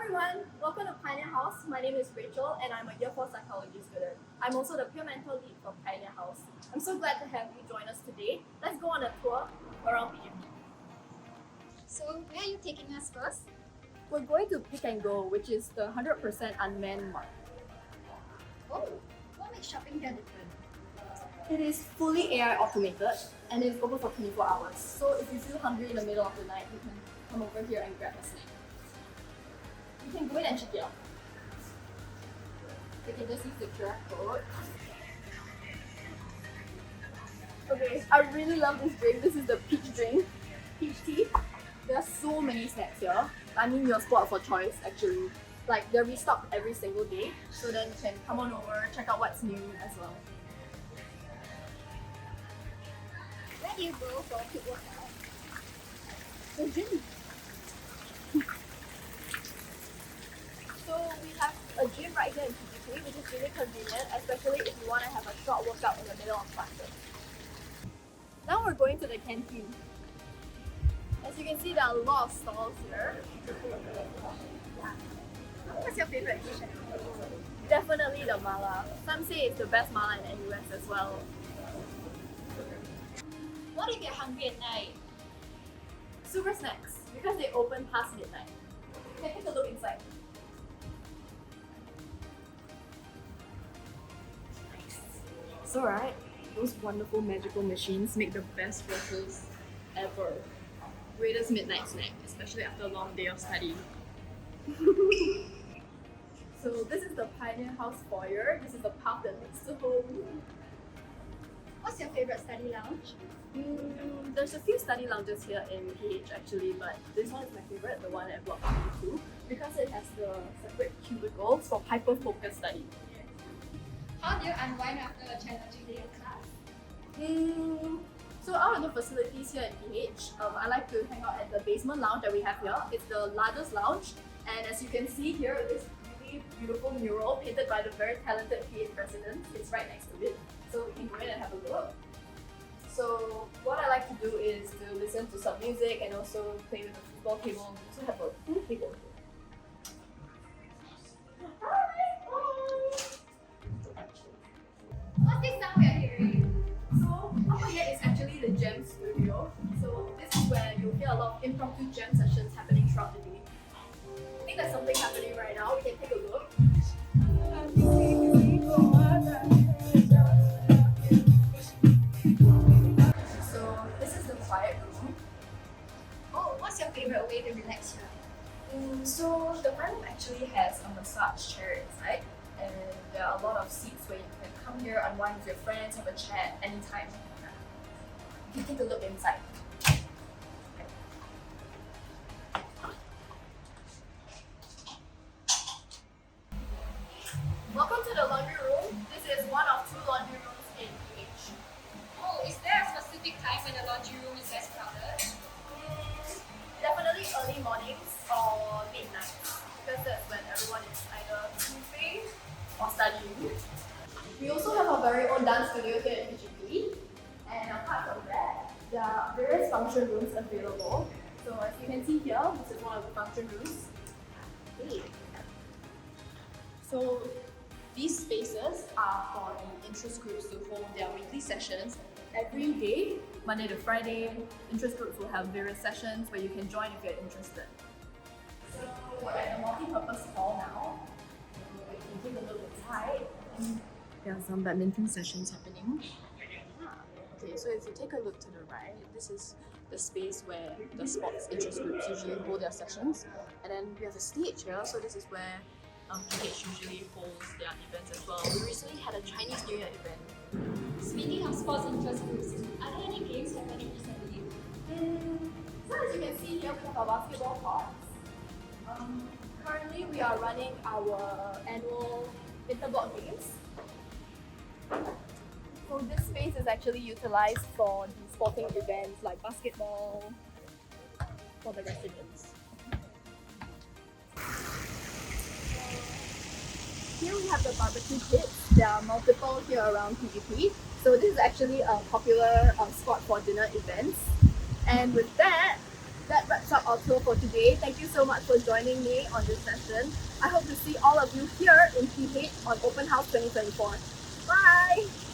everyone, welcome to Pioneer House. My name is Rachel and I'm a Year 4 Psychology student. I'm also the peer mentor lead for Pioneer House. I'm so glad to have you join us today. Let's go on a tour around PUB. So, where are you taking us first? We're going to Pick and Go, which is the 100% unmanned mark. Oh, what makes shopping here different? It is fully AI automated and it's open for 24 hours. So if you feel hungry in the middle of the night, you can come over here and grab a snack. You can go in and check it out. You can just use the QR code. Okay, I really love this drink. This is the peach drink, peach tea. There are so many snacks here. I mean, you're spot for choice actually. Like they're restocked every single day, so then you can come on over, check out what's new as well. Where do you go for a quick workout? The gym. So we have a gym right here in PGP, which is really convenient, especially if you want to have a short workout in the middle of classes. Now we're going to the canteen. As you can see, there are a lot of stalls here. What's your favorite dish? Definitely the mala. Some say it's the best mala in NUS as well. What if you're hungry at night? Super snacks, because they open past midnight. You can take a look inside. So right, those wonderful magical machines make the best breakfast ever. Greatest midnight snack, especially after a long day of studying. So this is the Pioneer House foyer. This is the path that leads to home. What's your favorite study lounge? There's a few study lounges here in PH actually, but this one is my favorite, the one at Block 22, because it has the separate cubicles for hyper-focused study. How do you unwind after a challenging day of class? So out of the facilities here in PH, I like to hang out at the basement lounge that we have here. It's the largest lounge, and as you can see here, this really beautiful mural painted by the very talented PH residents is right next to it. So we can go in and have a look. So what I like to do is to listen to some music and also play with the football table. We also have a pool table. What's this sound we are hearing? So up here is actually the jam studio. So this is where you'll hear a lot of impromptu jam sessions happening throughout the day. I think there's something happening right now. We can take a look. So this is the quiet room. Oh, what's your favorite way to relax here? So the quiet room actually has a massage chair inside, and there are a lot of seats where you can come here, unwind with your friends, have a chat anytime. You can take a look inside. Welcome to the laundry room. This is one of two laundry rooms in PH. Oh, is there a specific time when the laundry room is less crowded? Definitely early mornings or late nights, because that's when everyone is either sleeping or studying. We also have our very own dance studio here at PGP, and apart from that, there are various function rooms available. So as you can see here, this is one of the function rooms. Okay. So these spaces are for the interest groups to hold their weekly sessions. Every day, Monday to Friday, interest groups will have various sessions where you can join if you're interested. So we're at a multi-purpose hall now. You can take a look inside. There are some badminton sessions happening. Okay, so if you take a look to the right, this is the space where the sports interest groups usually hold their sessions. And then we have a stage here, so this is where PH usually holds their events as well. We recently had a Chinese New Year event. Speaking of sports interest groups, are there any games happening recently? So as you can see here, we have our basketball courts. Currently, we are running our annual interblock games. So this space is actually utilized for the sporting events like basketball for the residents. Here we have the barbecue pits. There are multiple here around PGP. So this is actually a popular spot for dinner events. And with that, that wraps wraps up our tour for today. Thank you so much for joining me on this session. I hope to see all of you here in PH on Open House 2024. Bye!